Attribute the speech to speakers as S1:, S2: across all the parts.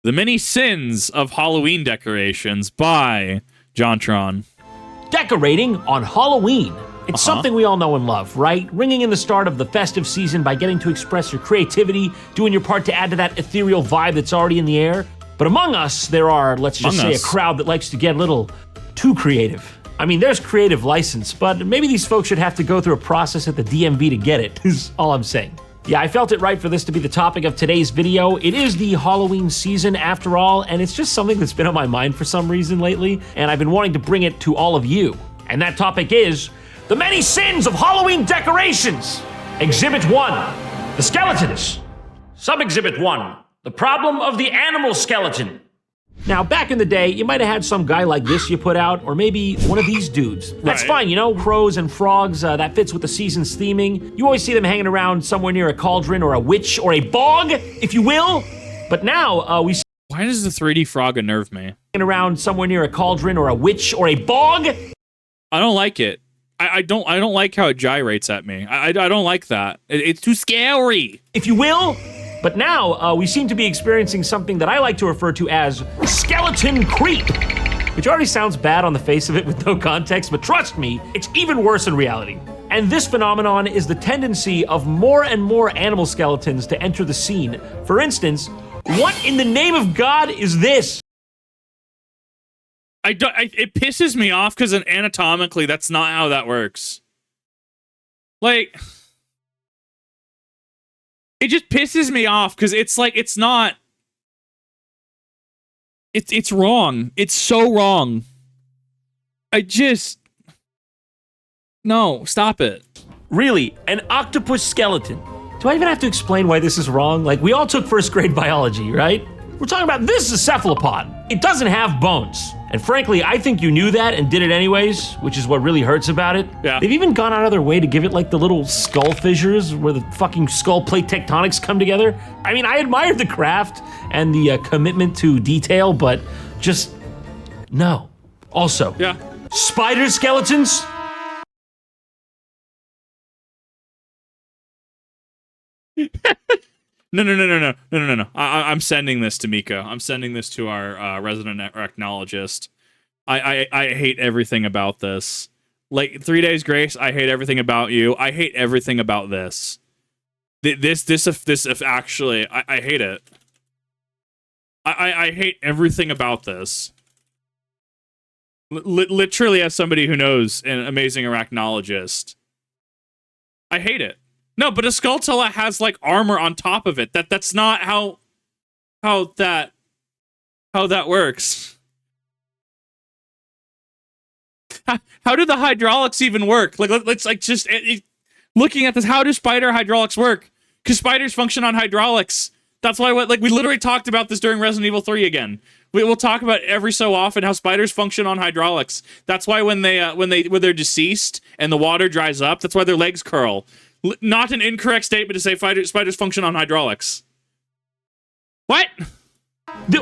S1: The Many Sins of Halloween Decorations by JonTron.
S2: Decorating on Halloween. It's something we all know and love, right? Ringing in the start of the festive season by getting to express your creativity, doing your part to add to that ethereal vibe that's already in the air. But among us, there are, let's just say, a crowd that likes to get a little too creative. I mean, there's creative license, but maybe these folks should have to go through a process at the DMV to get it, is all I'm saying. Yeah, I felt it right for this to be the topic of today's video. It is the Halloween season after all, and it's just something that's been on my mind for some reason lately, and I've been wanting to bring it to all of you. And that topic is the many sins of Halloween decorations. Exhibit 1, the skeletons. Sub-exhibit 1, the problem of the animal skeleton. Now, back in the day, you might have had some guy like this you put out, or maybe one of these dudes. That's fine, you know, crows and frogs, that fits with the season's theming. You always see them hanging around somewhere near a cauldron or a witch or a bog, if you will. But now, we see
S1: Why does the 3D frog unnerve me?
S2: hanging around somewhere near a cauldron or a witch or a bog.
S1: I don't like it. I don't like how it gyrates at me. I don't like that. It's too scary.
S2: If you will. But now, we seem to be experiencing something that I like to refer to as skeleton creep, which already sounds bad on the face of it with no context, but trust me, it's even worse in reality. And this phenomenon is the tendency of more and more animal skeletons to enter the scene. For instance, what in the name of God is this?
S1: It pisses me off because anatomically, that's not how that works. Like, it just pisses me off because it's like, it's not. It's wrong. It's so wrong. No, stop it.
S2: Really, an octopus skeleton. Do I even have to explain why this is wrong? Like, we all took first grade biology, right? We're talking about this is a cephalopod. It doesn't have bones. And frankly, I think you knew that and did it anyways, which is what really hurts about it.
S1: Yeah.
S2: They've even gone out of their way to give it like the little skull fissures where the fucking skull plate tectonics come together. I mean, I admired the craft and the commitment to detail, but just no. Also,
S1: Yeah.
S2: spider skeletons?
S1: No. I'm sending this to Mika. I'm sending this to our resident arachnologist. I hate everything about this. Like, 3 Days Grace, I hate everything about you. I hate everything about this. This actually, I hate it. I hate everything about this. Literally, as somebody who knows an amazing arachnologist, I hate it. No, but a Skulltula has like armor on top of it. That's not how that works. How do the hydraulics even work? Like, let's like just looking at this. How do spider hydraulics work? Because spiders function on hydraulics. That's why we literally talked about this during Resident Evil 3 again. We'll talk about every so often how spiders function on hydraulics. That's why when they're deceased and the water dries up, that's why their legs curl. Not an incorrect statement to say spiders function on hydraulics. What?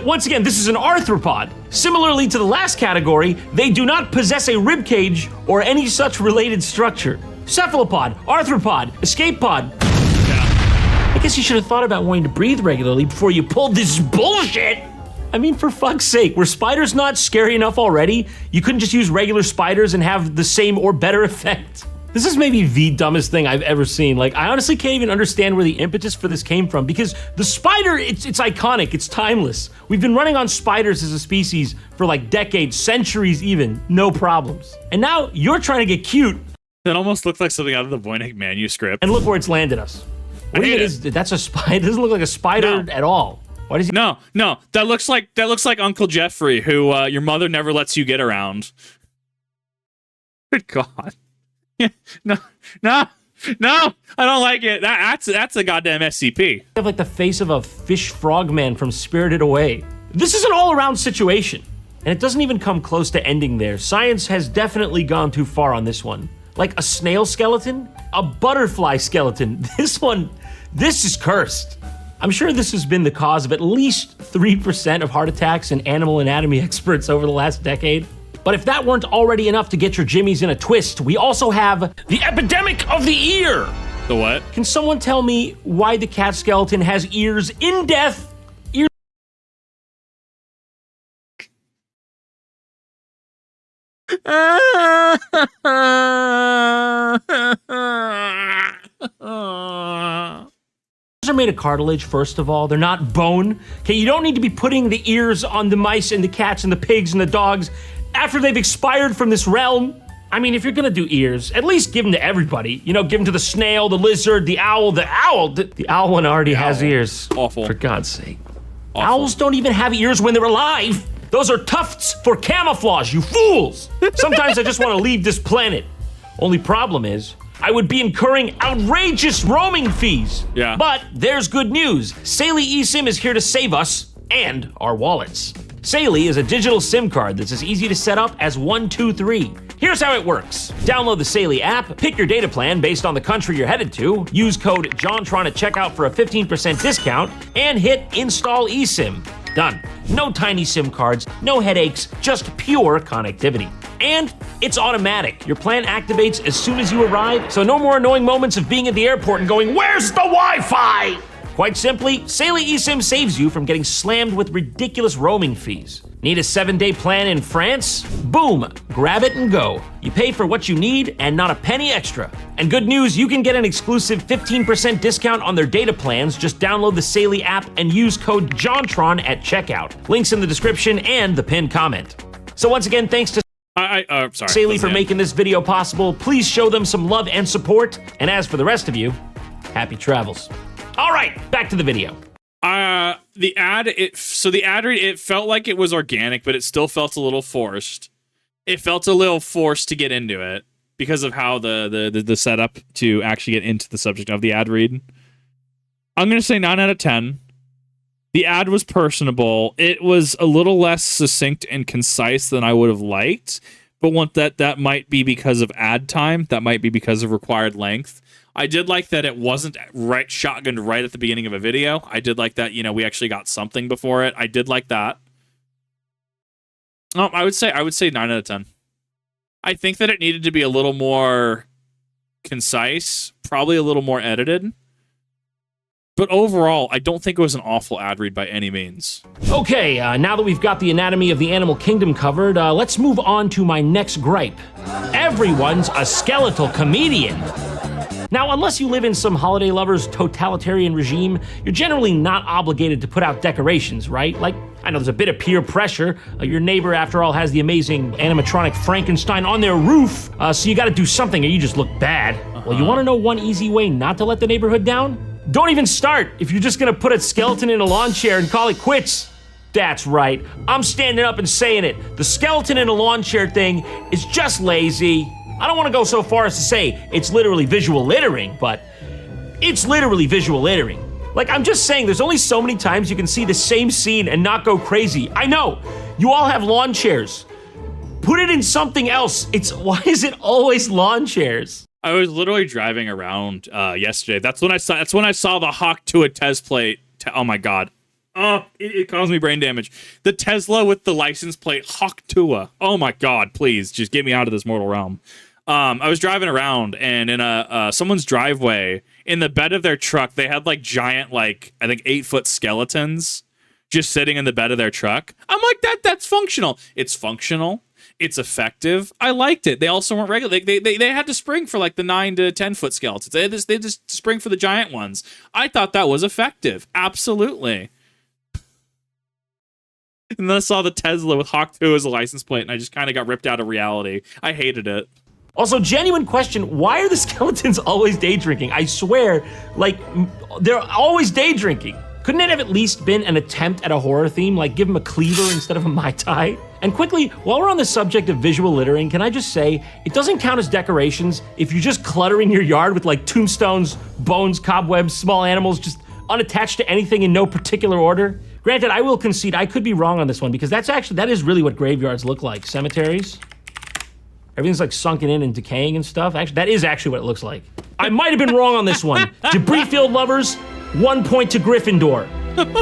S2: Once again, this is an arthropod. Similarly to the last category, they do not possess a rib cage or any such related structure. Cephalopod, arthropod, escape pod.
S1: Yeah.
S2: I guess you should have thought about wanting to breathe regularly before you pulled this bullshit. I mean, for fuck's sake, were spiders not scary enough already? You couldn't just use regular spiders and have the same or better effect? This is maybe the dumbest thing I've ever seen. Like, I honestly can't even understand where the impetus for this came from, because the spider, it's iconic, it's timeless. We've been running on spiders as a species for like decades, centuries even, no problems. And now you're trying to get cute.
S1: That almost looks like something out of the Voynich manuscript.
S2: And look where it's landed us. What do you mean? That's a spider? It doesn't look like a spider at all. Why does he?
S1: No. That looks like Uncle Jeffrey, who your mother never lets you get around. Good God. Yeah, no, I don't like it. That's a goddamn SCP.
S2: Have like the face of a fish frogman from Spirited Away. This is an all-around situation, and it doesn't even come close to ending there. Science has definitely gone too far on this one. Like a snail skeleton, a butterfly skeleton. This is cursed. I'm sure this has been the cause of at least 3% of heart attacks and animal anatomy experts over the last decade. But if that weren't already enough to get your jimmies in a twist, we also have the epidemic of the ear.
S1: The what?
S2: Can someone tell me why the cat skeleton has ears in death Are made of cartilage, first of all. They're not bone. Okay, you don't need to be putting the ears on the mice and the cats and the pigs and the dogs after they've expired from this realm. I mean, if you're gonna do ears, at least give them to everybody. You know, give them to the snail, the lizard, the owl. The owl one already has ears.
S1: Awful.
S2: For God's sake.
S1: Awful.
S2: Owls don't even have ears when they're alive. Those are tufts for camouflage, you fools. Sometimes I just want to leave this planet. Only problem is, I would be incurring outrageous roaming fees.
S1: Yeah.
S2: But there's good news. Saley eSIM is here to save us and our wallets. Saley is a digital SIM card that's as easy to set up as 1, 2, 3. Here's how it works. Download the Saley app, pick your data plan based on the country you're headed to, use code JonTron at checkout for a 15% discount, and hit Install eSIM. Done. No tiny SIM cards, no headaches, just pure connectivity. And it's automatic. Your plan activates as soon as you arrive, so no more annoying moments of being at the airport and going, "Where's the Wi-Fi?" Quite simply, Saley eSIM saves you from getting slammed with ridiculous roaming fees. Need a 7-day plan in France? Boom, grab it and go. You pay for what you need and not a penny extra. And good news, you can get an exclusive 15% discount on their data plans. Just download the Saley app and use code JonTron at checkout. Links in the description and the pinned comment. So once again, thanks to
S1: Sorry.
S2: Saley for making this video possible. Please show them some love and support. And as for the rest of you, happy travels. All right, back to the video.
S1: The ad read, it felt like it was organic, but it still felt a little forced. It felt a little forced to get into it because of how the setup to actually get into the subject of the ad read. I'm gonna say 9 out of 10. The ad was personable. It was a little less succinct and concise than I would have liked, but that might be because of ad time. That might be because of required length. I did like that it wasn't shotgunned right at the beginning of a video. I did like that, we actually got something before it. I did like that. I would say 9 out of 10. I think that it needed to be a little more concise, probably a little more edited. But overall, I don't think it was an awful ad read by any means.
S2: Okay, now that we've got the anatomy of the animal kingdom covered, let's move on to my next gripe. Everyone's a skeletal comedian. Now, unless you live in some holiday lover's totalitarian regime, you're generally not obligated to put out decorations, right? Like, I know there's a bit of peer pressure. Your neighbor, after all, has the amazing animatronic Frankenstein on their roof, so you gotta do something or you just look bad. Well, you wanna know one easy way not to let the neighborhood down? Don't even start if you're just gonna put a skeleton in a lawn chair and call it quits. That's right, I'm standing up and saying it. The skeleton in a lawn chair thing is just lazy. I don't want to go so far as to say it's literally visual littering, but it's literally visual littering. Like, I'm just saying there's only so many times you can see the same scene and not go crazy. I know, you all have lawn chairs. Put it in something else. Why is it always lawn chairs?
S1: I was literally driving around yesterday. That's when I saw the Hawk to a Tez plate. Oh my God. Oh, it caused me brain damage. The Tesla with the license plate Hawk Tua. Oh my God, please just get me out of this mortal realm. I was driving around, and in someone's driveway, in the bed of their truck, they had like giant, I think 8-foot skeletons just sitting in the bed of their truck. I'm like, that's functional. It's functional. It's effective. I liked it. They also weren't regular. They had to spring for like the 9 to 10-foot skeletons. They just spring for the giant ones. I thought that was effective. Absolutely. And then I saw the Tesla with Hawk 2 as a license plate, and I just kind of got ripped out of reality. I hated it.
S2: Also, genuine question, why are the skeletons always day drinking? I swear, they're always day drinking. Couldn't it have at least been an attempt at a horror theme, like give them a cleaver instead of a Mai Tai? And quickly, while we're on the subject of visual littering, can I just say, it doesn't count as decorations if you're just cluttering your yard with tombstones, bones, cobwebs, small animals, just unattached to anything in no particular order. Granted, I will concede I could be wrong on this one because that is really what graveyards look like. Cemeteries. Everything's sunken in and decaying and stuff. Actually, that is actually what it looks like. I might have been wrong on this one. Debris field lovers, 1 point to Gryffindor.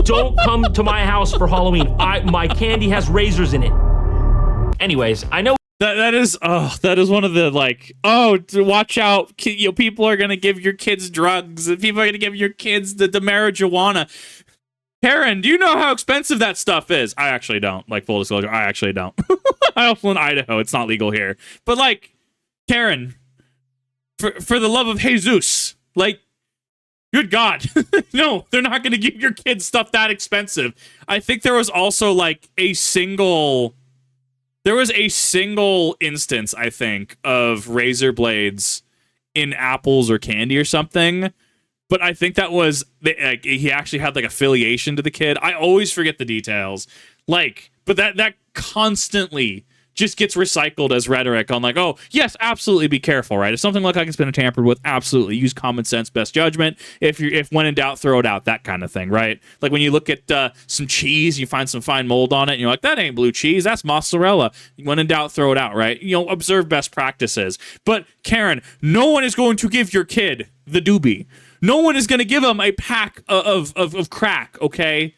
S2: Don't come to my house for Halloween. My candy has razors in it. Anyways, I know
S1: that is one of the watch out. People are gonna give your kids drugs. People are gonna give your kids the marijuana. Karen, do you know how expensive that stuff is? I actually don't. Full disclosure, I actually don't. I also in Idaho. It's not legal here. But like, Karen, for the love of Jesus, like, good God. No, they're not going to give your kids stuff that expensive. I think there was also like a single instance, I think, of razor blades in apples or candy or something. But I think that was, like, he actually had like affiliation to the kid. I always forget the details. Like, but that constantly just gets recycled as rhetoric on like, oh, yes, absolutely be careful, right? If something looks like it's been tampered with, absolutely use common sense, best judgment. If when in doubt, throw it out, that kind of thing, right? Like when you look at some cheese, you find some fine mold on it, and you're like, that ain't blue cheese, that's mozzarella. When in doubt, throw it out, right? You know, observe best practices. But Karen, no one is going to give your kid the doobie. No one is going to give them a pack of crack, okay?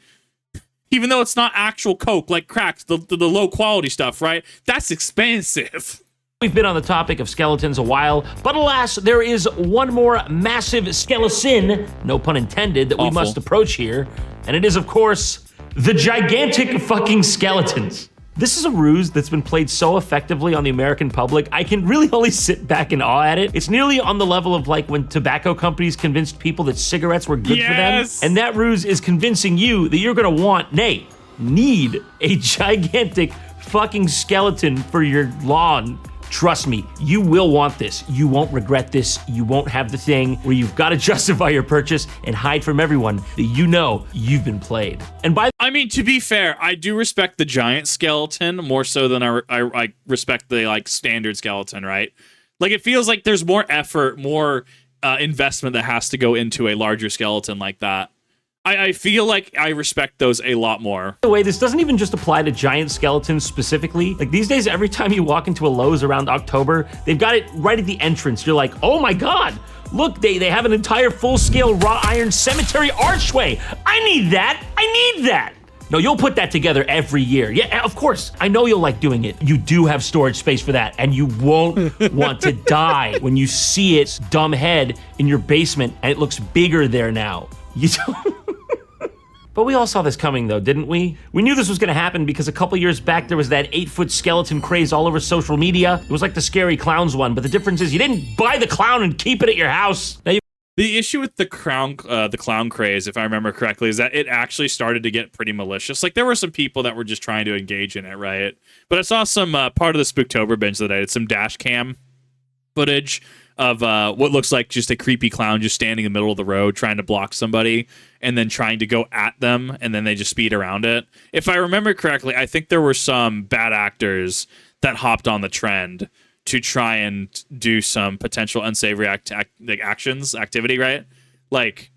S1: Even though it's not actual coke, like cracks, the low quality stuff, right? That's expensive.
S2: We've been on the topic of skeletons a while, but alas, there is one more massive skeleton, no pun intended, that we must approach here, and it is, of course, the gigantic fucking skeletons. This is a ruse that's been played so effectively on the American public, I can really only sit back in awe at it. It's nearly on the level of like when tobacco companies convinced people that cigarettes were good for them. And that ruse is convincing you that you're gonna want, nay, need a gigantic fucking skeleton for your lawn. Trust me, you will want this. You won't regret this. You won't have the thing where you've got to justify your purchase and hide from everyone that you know you've been played. And
S1: I mean, to be fair, I do respect the giant skeleton more so than I respect the like standard skeleton, right? Like it feels like there's more effort, more investment that has to go into a larger skeleton like that. I feel like I respect those a lot more.
S2: By the way, this doesn't even just apply to giant skeletons specifically. Like these days, every time you walk into a Lowe's around October, they've got it right at the entrance. You're like, oh my God, look, they have an entire full-scale wrought iron cemetery archway. I need that. I need that. No, you'll put that together every year. Yeah, of course. I know you'll like doing it. You do have storage space for that, and you won't want to die when you see its dumb head in your basement and it looks bigger there now. You don't. But we all saw this coming though, didn't we? We knew this was gonna happen because a couple years back there was that 8-foot skeleton craze all over social media. It was like the scary clowns one, but the difference is you didn't buy the clown and keep it at your house. Now
S1: the issue with the clown craze, if I remember correctly, is that it actually started to get pretty malicious. Like there were some people that were just trying to engage in it, right? But I saw some part of the Spooktober binge that I did, some dash cam footage of what looks like just a creepy clown just standing in the middle of the road trying to block somebody and then trying to go at them, and then they just speed around it. If I remember correctly, I think there were some bad actors that hopped on the trend to try and do some potential unsavory activity, right? Like,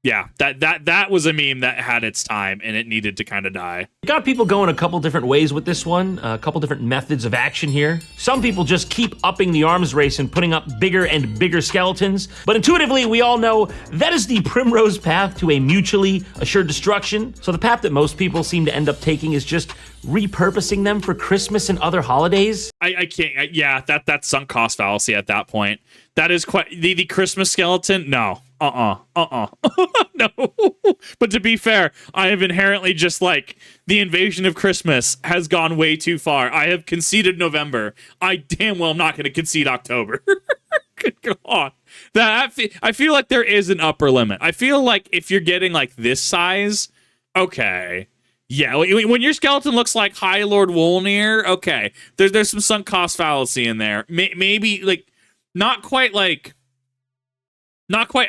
S1: yeah, that was a meme that had its time, and it needed to kind of die.
S2: Got people going a couple different ways with this one, a couple different methods of action here. Some people just keep upping the arms race and putting up bigger and bigger skeletons, but intuitively we all know that is the primrose path to a mutually assured destruction. So the path that most people seem to end up taking is just repurposing them for Christmas and other holidays.
S1: I can't, yeah, that's sunk cost fallacy at that point. That is quite, the Christmas skeleton, no. No. But to be fair, I have inherently just like the invasion of Christmas has gone way too far. I have conceded November. I damn well am not going to concede October. Good God. I feel like there is an upper limit. I feel like if you're getting like this size, okay. Yeah, when your skeleton looks like High Lord Wolnir, okay. There's some sunk cost fallacy in there. Maybe like not quite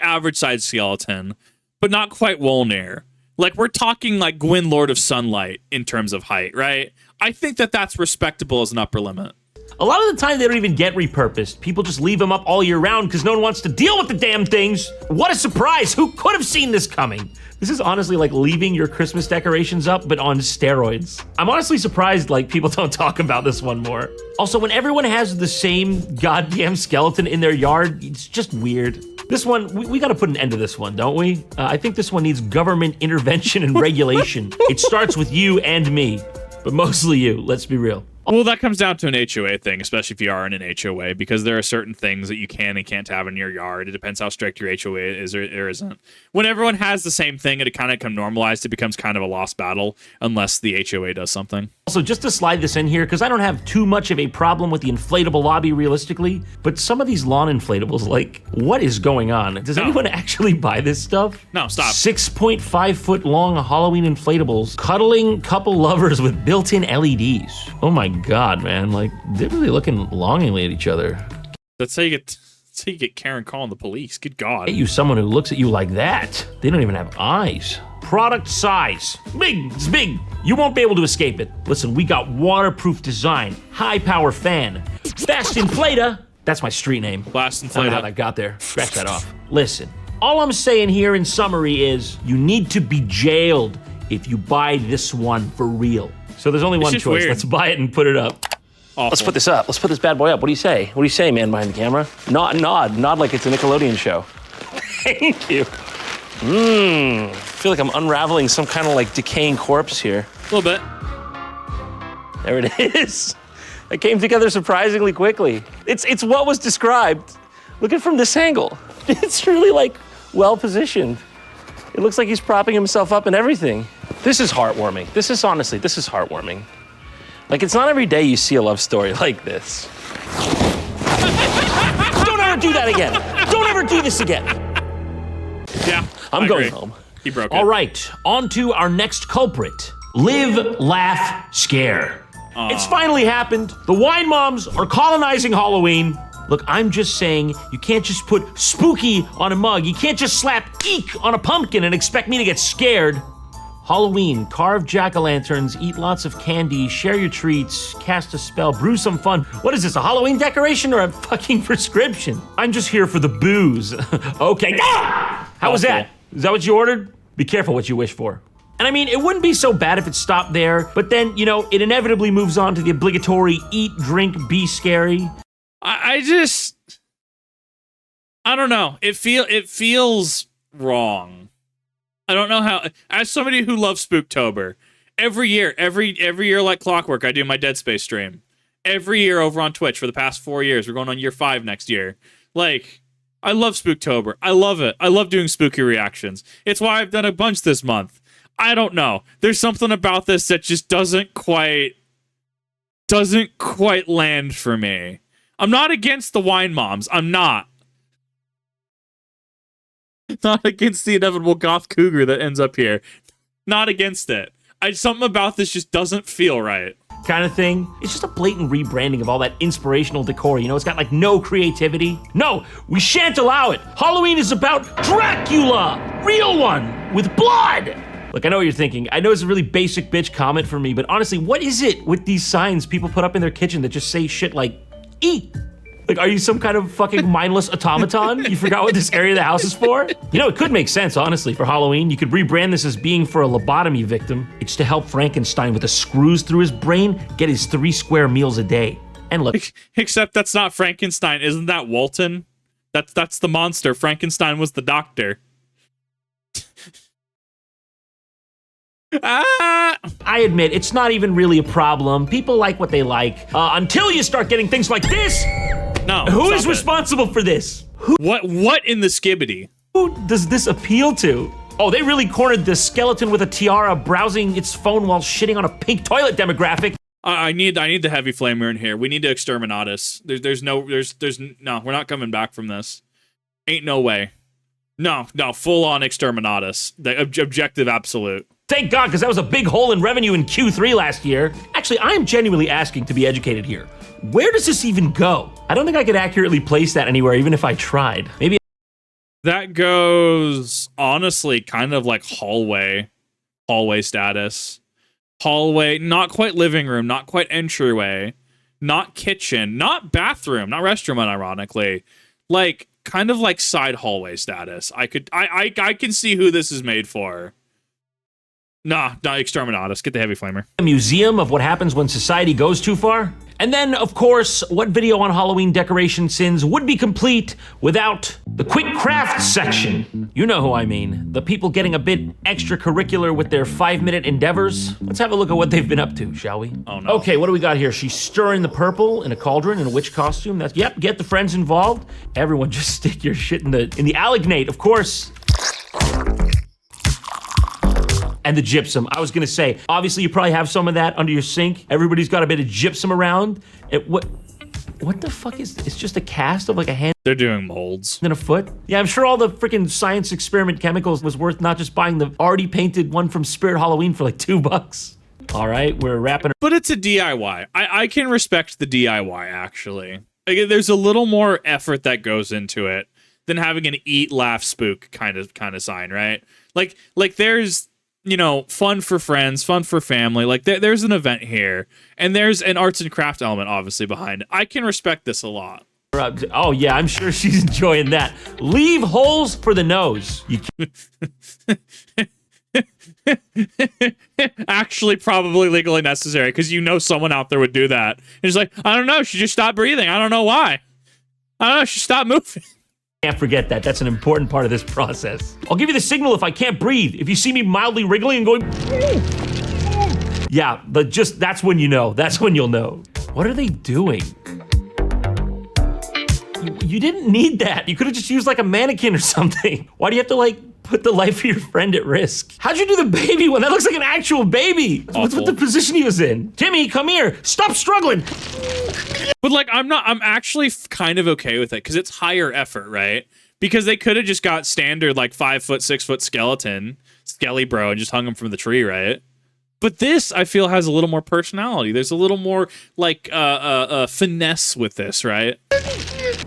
S1: average size skeleton, but not quite Wolnir. Like we're talking like Gwyn Lord of Sunlight in terms of height, right? I think that's respectable as an upper limit.
S2: A lot of the time they don't even get repurposed. People just leave them up all year round because no one wants to deal with the damn things. What a surprise! Who could have seen this coming? This is honestly like leaving your Christmas decorations up, but on steroids. I'm honestly surprised like people don't talk about this one more. Also, when everyone has the same goddamn skeleton in their yard, it's just weird. This one, we gotta put an end to this one, don't we? I think this one needs government intervention and regulation. It starts with you and me, but mostly you, let's be real.
S1: Well, that comes down to an HOA thing, especially if you are in an HOA, because there are certain things that you can and can't have in your yard. It depends how strict your HOA is or isn't. When everyone has the same thing and it kind of becomes normalized, it becomes kind of a lost battle unless the HOA does something.
S2: Also, just to slide this in here, because I don't have too much of a problem with the inflatable lobby realistically, but some of these lawn inflatables, like, what is going on? Does anyone actually buy this stuff?
S1: No, stop.
S2: 6.5 foot long Halloween inflatables, cuddling couple lovers with built-in LEDs. Oh my God, man, like, they're really looking longingly at each other.
S1: That's how you get Karen calling the police. Good God.
S2: Get you someone who looks at you like that. They don't even have eyes. Product size. Big, it's big. You won't be able to escape it. Listen, we got waterproof design, high power fan, fast inflator. That's my street name.
S1: Blast
S2: I don't know how
S1: inflator.
S2: that got there. Scratch that off. Listen, all I'm saying here in summary is you need to be jailed if you buy this one for real. So there's only one
S1: just
S2: choice.
S1: weird.
S2: Let's buy it and put it up.
S1: Awful.
S3: Let's put this up. Let's put this bad boy up. What do you say? What do you say, man behind the camera? Nod like it's a Nickelodeon show. Thank you. I feel like I'm unraveling some kind of like decaying corpse here.
S1: A little bit.
S3: There it is. It came together surprisingly quickly. It's what was described. Look at it from this angle. It's really like well positioned. It looks like he's propping himself up and everything. This is heartwarming. This is heartwarming. Like, it's not every day you see a love story like this. Don't ever do that again. Don't ever do this again.
S1: Yeah.
S3: I'm
S1: I
S3: going
S1: agree.
S3: home.
S1: He broke it.
S2: All right, on to our next culprit. Live, laugh, scare. It's finally happened. The wine moms are colonizing Halloween. Look, I'm just saying, you can't just put spooky on a mug. You can't just slap eek on a pumpkin and expect me to get scared. Halloween, carve jack-o'-lanterns, eat lots of candy, share your treats, cast a spell, brew some fun. What is this, a Halloween decoration or a fucking prescription? I'm just here for the booze. Okay. Ah! How was that? Is that what you ordered? Be careful what you wish for. And I mean, it wouldn't be so bad if it stopped there, but then, you know, it inevitably moves on to the obligatory eat, drink, be scary.
S1: I don't know. It feels wrong. I don't know how. As somebody who loves Spooktober, every year like clockwork, I do my Dead Space stream. Every year over on Twitch for the past 4 years. We're going on year 5 next year. Like, I love Spooktober. I love it. I love doing spooky reactions. It's why I've done a bunch this month. I don't know. There's something about this that just doesn't quite land for me. I'm not against the wine moms. I'm not. Not against the inevitable goth cougar that ends up here. Not against it. Something about this just doesn't feel right.
S2: Kind of thing. It's just a blatant rebranding of all that inspirational decor. You know, it's got like no creativity. No, we shan't allow it. Halloween is about Dracula, real one, with blood. Look, I know what you're thinking. I know it's a really basic bitch comment for me, but honestly, what is it with these signs people put up in their kitchen that just say shit like, eat? Like, are you some kind of fucking mindless automaton? You forgot what this area of the house is for? You know, it could make sense, honestly, for Halloween. You could rebrand this as being for a lobotomy victim. It's to help Frankenstein with the screws through his brain get his 3 square meals a day. And look,
S1: Except that's not Frankenstein. Isn't that Walton? That's the monster. Frankenstein was the doctor.
S2: I admit, it's not even really a problem. People like what they like. Until you start getting things like this.
S1: No.
S2: Who is
S1: stop it.
S2: responsible for this?
S1: What in the skibbity?
S2: Who does this appeal to? Oh, they really cornered the skeleton with a tiara browsing its phone while shitting on a pink toilet demographic.
S1: I need the heavy flamer in here. We need to exterminate us. There's no, we're not coming back from this. Ain't no way. No, full on exterminate us. The objective absolute.
S2: Thank God, because that was a big hole in revenue in Q3 last year. Actually, I am genuinely asking to be educated here. Where does this even go? I don't think I could accurately place that anywhere, even if I tried. Maybe.
S1: That goes, honestly, kind of like hallway status. Hallway, not quite living room, not quite entryway, not kitchen, not bathroom, not restroom, unironically. Like, kind of like side hallway status. I can see who this is made for. Nah, exterminate us. Get the heavy flamer.
S2: A museum of what happens when society goes too far? And then, of course, what video on Halloween decoration sins would be complete without the quick craft section? You know who I mean. The people getting a bit extracurricular with their 5-minute endeavors. Let's have a look at what they've been up to, shall we?
S1: Oh, no.
S2: Okay, what do we got here? She's stirring the purple in a cauldron in a witch costume. That's, yep, get the friends involved. Everyone just stick your shit in the alignate, of course. And the gypsum. I was gonna say, obviously you probably have some of that under your sink. Everybody's got a bit of gypsum around. What the fuck is this? It's just a cast of like a hand
S1: They're doing molds.
S2: and a foot? Yeah, I'm sure all the freaking science experiment chemicals was worth not just buying the already painted one from Spirit Halloween for like $2. All right, we're wrapping.
S1: But it's a DIY. I can respect the DIY, actually. Like, there's a little more effort that goes into it than having an eat, laugh, spook kind of sign, right? Like there's, you know, fun for friends, fun for family. Like there's an event here, and there's an arts and craft element obviously behind it. I can respect this a lot.
S2: Oh yeah, I'm sure she's enjoying that. Leave holes for the nose.
S1: Actually, probably legally necessary because you know someone out there would do that. It's like, I don't know, she just stopped breathing. I don't know why. I don't know, she stopped moving.
S2: Can't forget that. That's an important part of this process. I'll give you the signal if I can't breathe. If you see me mildly wriggling and going, yeah, but just that's when you know. That's when you'll know. What are they doing? You didn't need that. You could have just used like a mannequin or something. Why do you have to like put the life of your friend at risk? How'd you do the baby one? That looks like an actual baby. What's with the position he was in? Timmy, come here. Stop struggling.
S1: But like, I'm actually kind of okay with it because it's higher effort, right? Because they could have just got standard like 5 foot, 6 foot skeleton, Skelly Bro, and just hung him from the tree, right? But this, I feel, has a little more personality. There's a little more like finesse with this, right?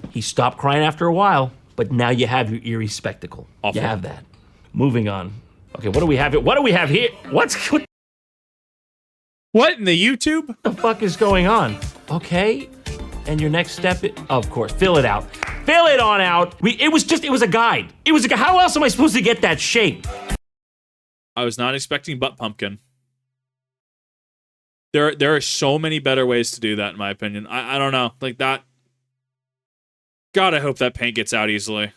S2: He stopped crying after a while, but now you have your eerie spectacle.
S1: Awful.
S2: You have that. Moving on. Okay, what do we have here? What do we have here? What
S1: What in the YouTube?
S2: the fuck is going on? Okay, and your next step, of course, fill it out. Fill it on out. It was a guide. It was a guide. How else am I supposed to get that shape?
S1: I was not expecting butt pumpkin. There are so many better ways to do that, in my opinion. I don't know. Like that. God, I hope that paint gets out easily.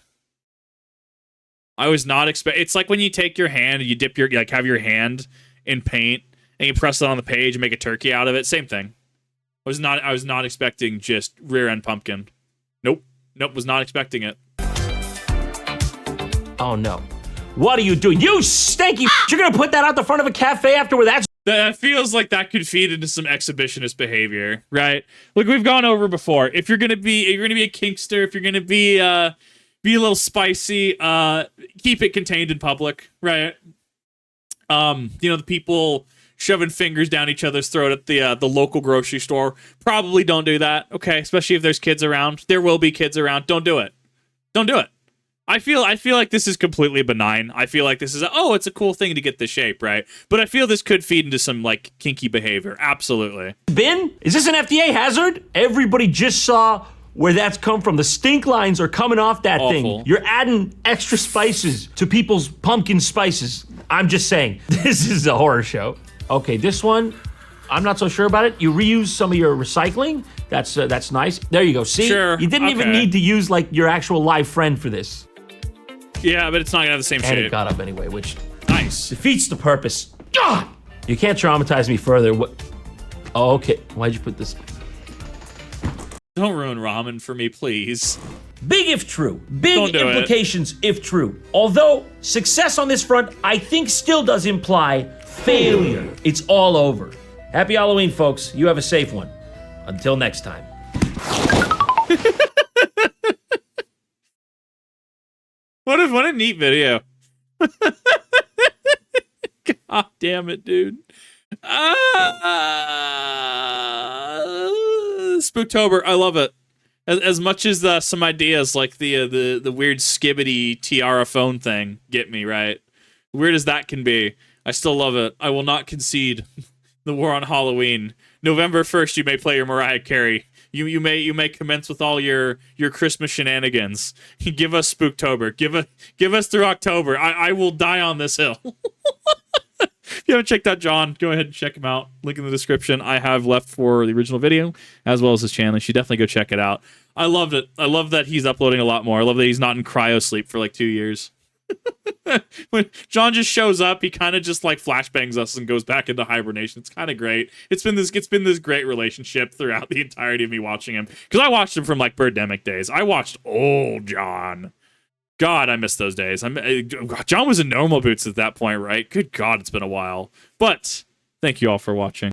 S1: I was not it's like when you take your hand and you dip have your hand in paint and you press it on the page and make a turkey out of it. Same thing. I was not expecting just rear end pumpkin. Nope, was not expecting it.
S2: Oh no. What are you doing? You stanky You're gonna put that out the front of a cafe after that's
S1: That feels like that could feed into some exhibitionist behavior, right? Look, we've gone over before. If you're gonna be a kinkster, if you're gonna be a little spicy, keep it contained in public, right? The people shoving fingers down each other's throat at the local grocery store probably don't do that, okay? Especially if there's kids around. There will be kids around. Don't do it. Don't do it. I feel like this is completely benign. I feel like this is it's a cool thing to get the shape, right? But I feel this could feed into some like kinky behavior. Absolutely.
S2: bin? Is this an FDA hazard? Everybody just saw where that's come from. The stink lines are coming off that
S1: Awful.
S2: thing. You're adding extra spices to people's pumpkin spices. I'm just saying, this is a horror show. Okay, this one, I'm not so sure about it. You reuse some of your recycling. That's nice. There you go. See,
S1: Sure.
S2: You didn't even need to use like your actual live friend for this.
S1: Yeah, but it's not gonna have the same
S2: And it
S1: shape.
S2: got up anyway, which
S1: Nice.
S2: defeats the purpose. God! You can't traumatize me further. What? Oh, okay. Why'd you put this?
S1: Don't ruin ramen for me, please.
S2: Big if true.
S1: Don't
S2: Big
S1: do it.
S2: implications if true. Although success on this front, I think still does imply failure. It's all over. Happy Halloween, folks. You have a safe one. Until next time.
S1: What a neat video. God damn it, dude. Spooktober, I love it. As much as some ideas like the weird skibbity tiara phone thing get me, right? Weird as that can be, I still love it. I will not concede. The war on Halloween. November 1st, you may play your Mariah Carey. You may commence with all your Christmas shenanigans. Give us Spooktober. Give us through October. I will die on this hill. you haven't checked out John, go ahead and check him out. Link in the description. I have left for the original video as well as his channel. You should definitely go check it out. I loved it. I love that he's uploading a lot more. I love that he's not in cryo sleep for like 2 years. When John just shows up, he kind of just like flashbangs us and goes back into hibernation. It's kind of great. It's been this great relationship throughout the entirety of me watching him, because I watched him from like Birdemic days. I watched old John. God, I miss those days. John was in normal boots at that point, right? Good God, it's been a while. But thank you all for watching.